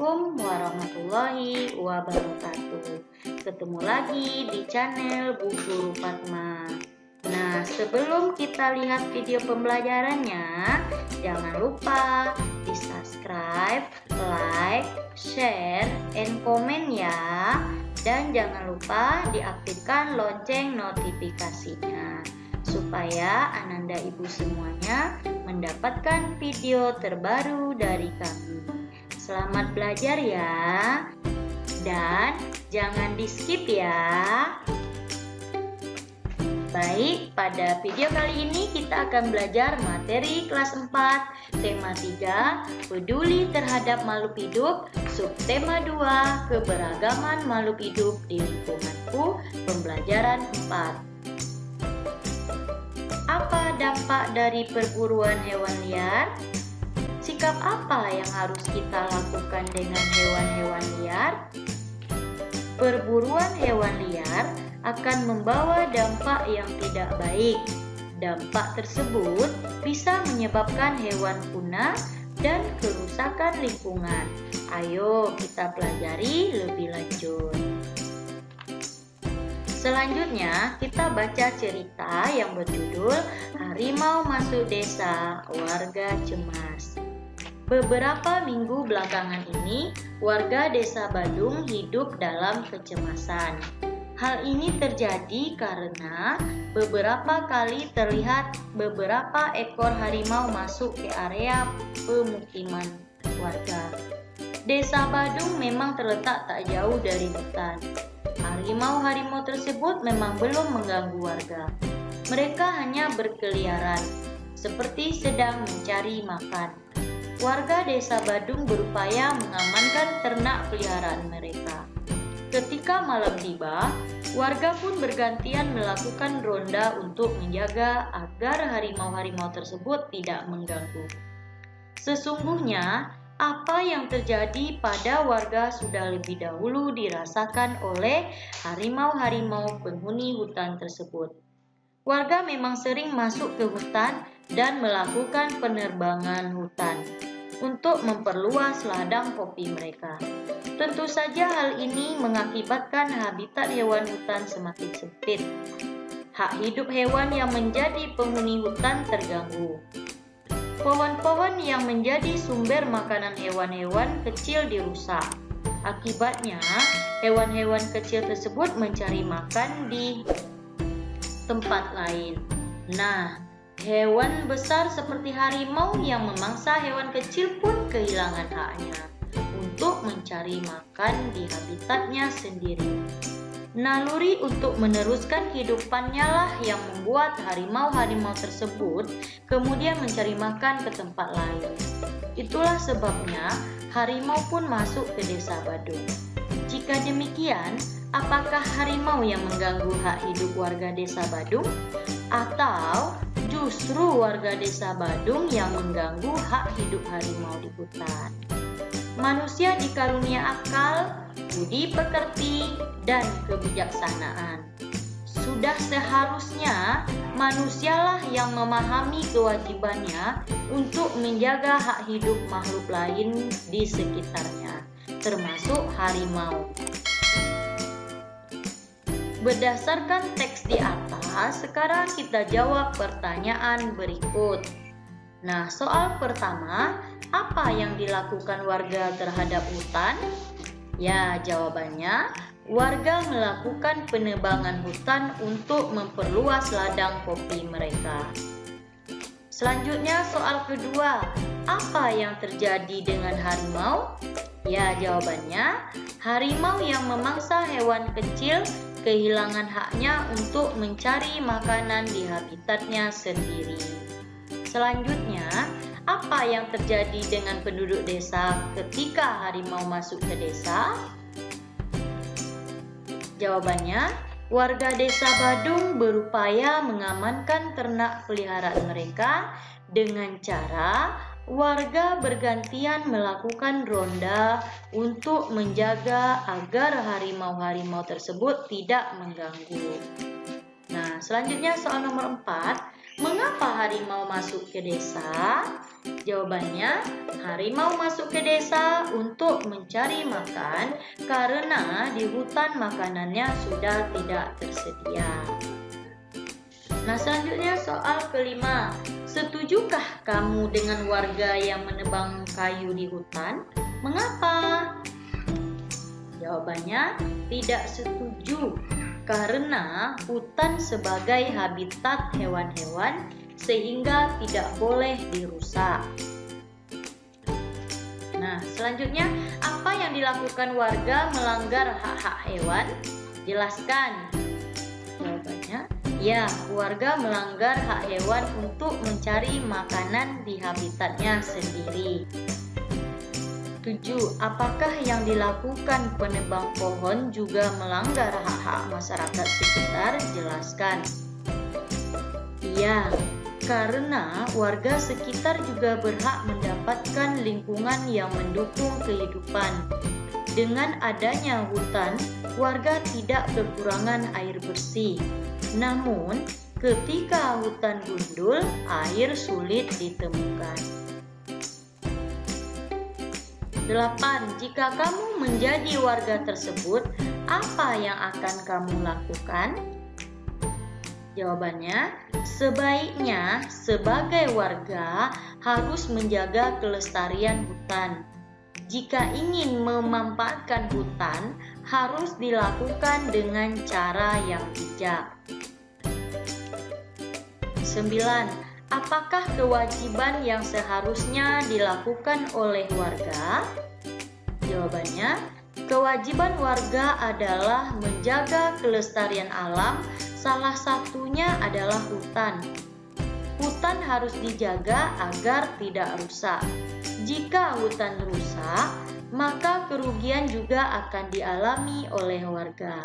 Assalamualaikum warahmatullahi wabarakatuh. Ketemu lagi di channel Bu Guru Fatma. Nah, sebelum kita lihat video pembelajarannya, jangan lupa di subscribe, like, share, and komen ya. Dan jangan lupa diaktifkan lonceng notifikasinya, supaya Ananda Ibu semuanya mendapatkan video terbaru dari kami. Selamat belajar ya, dan jangan di skip ya. Baik, pada video kali ini kita akan belajar materi kelas 4, tema 3, peduli terhadap makhluk hidup, subtema 2, keberagaman makhluk hidup di lingkunganku, pembelajaran 4. Apa dampak dari perburuan hewan liar? Sikap apa yang harus kita lakukan dengan hewan-hewan liar? Perburuan hewan liar akan membawa dampak yang tidak baik. Dampak tersebut bisa menyebabkan hewan punah dan kerusakan lingkungan. Ayo kita pelajari lebih lanjut. Selanjutnya kita baca cerita yang berjudul Harimau Masuk Desa, Warga Cemas. Beberapa minggu belakangan ini, warga Desa Badung hidup dalam kecemasan. Hal ini terjadi karena beberapa kali terlihat beberapa ekor harimau masuk ke area pemukiman warga. Desa Badung memang terletak tak jauh dari hutan. Harimau-harimau tersebut memang belum mengganggu warga. Mereka hanya berkeliaran, seperti sedang mencari makan. Warga Desa Badung berupaya mengamankan ternak peliharaan mereka. Ketika malam tiba, warga pun bergantian melakukan ronda untuk menjaga agar harimau-harimau tersebut tidak mengganggu. Sesungguhnya, apa yang terjadi pada warga sudah lebih dahulu dirasakan oleh harimau-harimau penghuni hutan tersebut. Warga memang sering masuk ke hutan dan melakukan penerbangan hutan untuk memperluas ladang kopi mereka. Tentu saja hal ini mengakibatkan habitat hewan hutan semakin sempit. Hak hidup hewan yang menjadi penghuni hutan terganggu. Pohon-pohon yang menjadi sumber makanan hewan-hewan kecil dirusak. Akibatnya, hewan-hewan kecil tersebut mencari makan di tempat lain. Nah, hewan besar seperti harimau yang memangsa hewan kecil pun kehilangan haknya untuk mencari makan di habitatnya sendiri. Naluri untuk meneruskan hidupannya lah yang membuat harimau-harimau tersebut kemudian mencari makan ke tempat lain. Itulah sebabnya harimau pun masuk ke Desa Badung. Jika demikian, apakah harimau yang mengganggu hak hidup warga Desa Badung? Atau justru warga Desa Badung yang mengganggu hak hidup harimau di hutan? Manusia dikarunia akal, budi pekerti, dan kebijaksanaan. Sudah seharusnya manusialah yang memahami kewajibannya untuk menjaga hak hidup makhluk lain di sekitarnya, termasuk harimau. Berdasarkan teks di atas, sekarang kita jawab pertanyaan berikut. Nah, soal pertama, apa yang dilakukan warga terhadap hutan? Ya, jawabannya, warga melakukan penebangan hutan untuk memperluas ladang kopi mereka. Selanjutnya, soal kedua, apa yang terjadi dengan harimau? Ya, jawabannya, harimau yang memangsa hewan kecil kehilangan haknya untuk mencari makanan di habitatnya sendiri. Selanjutnya, apa yang terjadi dengan penduduk desa ketika harimau masuk ke desa? Jawabannya, warga Desa Badung berupaya mengamankan ternak peliharaan mereka dengan cara warga bergantian melakukan ronda untuk menjaga agar harimau-harimau tersebut tidak mengganggu. Nah, selanjutnya soal nomor 4. Mengapa harimau masuk ke desa? Jawabannya, harimau masuk ke desa untuk mencari makan karena di hutan makanannya sudah tidak tersedia. Nah, selanjutnya soal kelima. Setujukah kamu dengan warga yang menebang kayu di hutan? Mengapa? Jawabannya, tidak setuju. Karena hutan sebagai habitat hewan-hewan sehingga tidak boleh dirusak. Nah, selanjutnya apa yang dilakukan warga melanggar hak-hak hewan? Jelaskan. Jawabannya, ya, warga melanggar hak hewan untuk mencari makanan di habitatnya sendiri. 7. Apakah yang dilakukan penebang pohon juga melanggar hak-hak masyarakat sekitar? Jelaskan. Iya, karena warga sekitar juga berhak mendapatkan lingkungan yang mendukung kehidupan. Dengan adanya hutan, warga tidak kekurangan air bersih. Namun, ketika hutan gundul, air sulit ditemukan. 8. Jika kamu menjadi warga tersebut, apa yang akan kamu lakukan? Jawabannya, sebaiknya sebagai warga harus menjaga kelestarian hutan. Jika ingin memanfaatkan hutan, harus dilakukan dengan cara yang bijak. 9. Apakah kewajiban yang seharusnya dilakukan oleh warga? Jawabannya, kewajiban warga adalah menjaga kelestarian alam, salah satunya adalah hutan. Hutan harus dijaga agar tidak rusak. Jika hutan rusak, maka kerugian juga akan dialami oleh warga.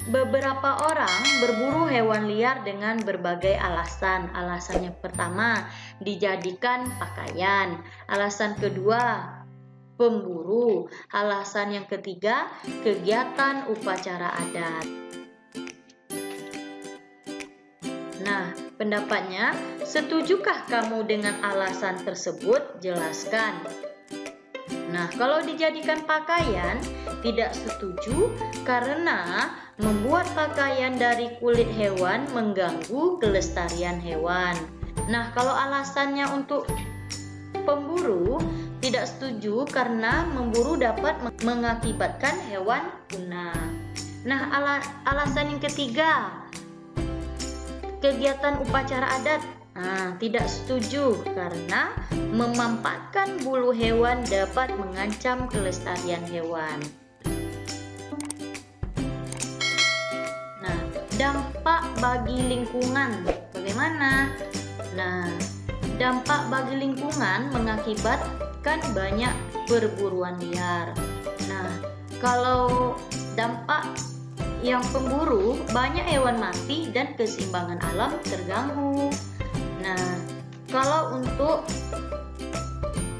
Beberapa orang berburu hewan liar dengan berbagai alasan. Alasan yang pertama, dijadikan pakaian. Alasan kedua, pemburu. Alasan yang ketiga, kegiatan upacara adat. Nah, pendapatnya, setujukah kamu dengan alasan tersebut? Jelaskan. Nah, kalau dijadikan pakaian, tidak setuju karena membuat pakaian dari kulit hewan mengganggu kelestarian hewan. Nah, kalau alasannya untuk pemburu, tidak setuju karena memburu dapat mengakibatkan hewan punah. Nah, alasan yang ketiga, kegiatan upacara adat. Tidak setuju karena memanfaatkan bulu hewan dapat mengancam kelestarian hewan. Nah, dampak bagi lingkungan bagaimana? Nah, dampak bagi lingkungan mengakibatkan banyak perburuan liar. Nah, kalau dampak yang pemburu, banyak hewan mati dan keseimbangan alam terganggu. Nah, kalau untuk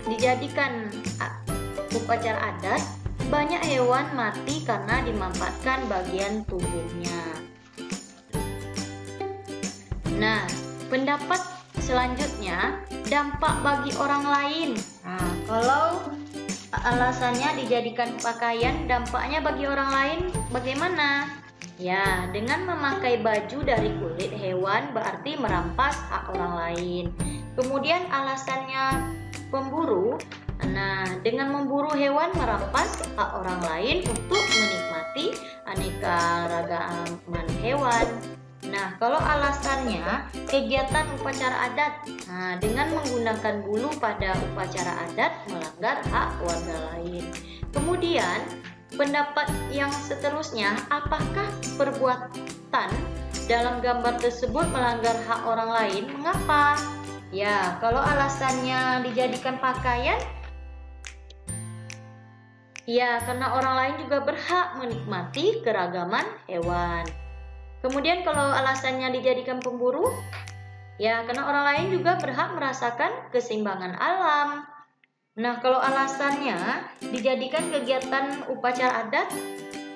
dijadikan upacara adat, banyak hewan mati karena dimanfaatkan bagian tubuhnya. Nah, pendapat selanjutnya, dampak bagi orang lain. Nah, kalau alasannya dijadikan pakaian, dampaknya bagi orang lain bagaimana? Ya, dengan memakai baju dari kulit hewan berarti merampas hak orang lain. Kemudian alasannya pemburu, nah dengan memburu hewan merampas hak orang lain untuk menikmati aneka ragaman hewan. Nah, kalau alasannya kegiatan upacara adat, nah dengan menggunakan bulu pada upacara adat melanggar hak warga lain. Kemudian pendapat yang seterusnya, apakah perbuatan dalam gambar tersebut melanggar hak orang lain? Mengapa? Ya, kalau alasannya dijadikan pakaian, ya karena orang lain juga berhak menikmati keragaman hewan. Kemudian kalau alasannya dijadikan pemburu, ya karena orang lain juga berhak merasakan keseimbangan alam. Nah, kalau alasannya dijadikan kegiatan upacara adat,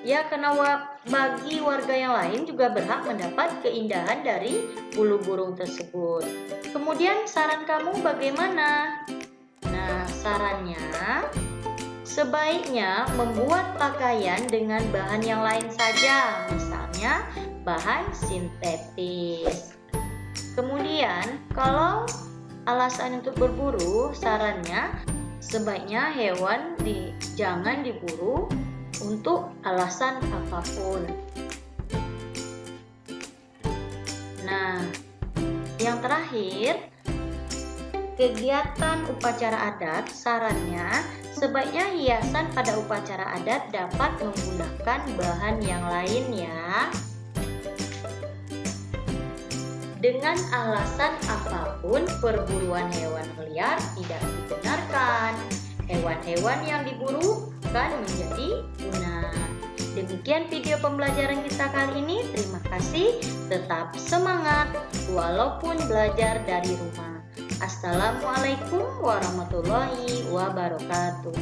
Ya, karena bagi warga yang lain juga berhak mendapat keindahan dari bulu burung tersebut. Kemudian saran kamu bagaimana? Nah, sarannya sebaiknya membuat pakaian dengan bahan yang lain saja, misalnya bahan sintetis. Kemudian, kalau alasan untuk berburu, sarannya sebaiknya hewan jangan diburu untuk alasan apapun. Nah, yang terakhir, kegiatan upacara adat, sarannya sebaiknya hiasan pada upacara adat dapat menggunakan bahan yang lain ya. Dengan alasan apapun, perburuan hewan liar tidak dibenarkan. Hewan-hewan yang diburu akan menjadi punah. Demikian video pembelajaran kita kali ini. Terima kasih. Tetap semangat walaupun belajar dari rumah. Assalamualaikum warahmatullahi wabarakatuh.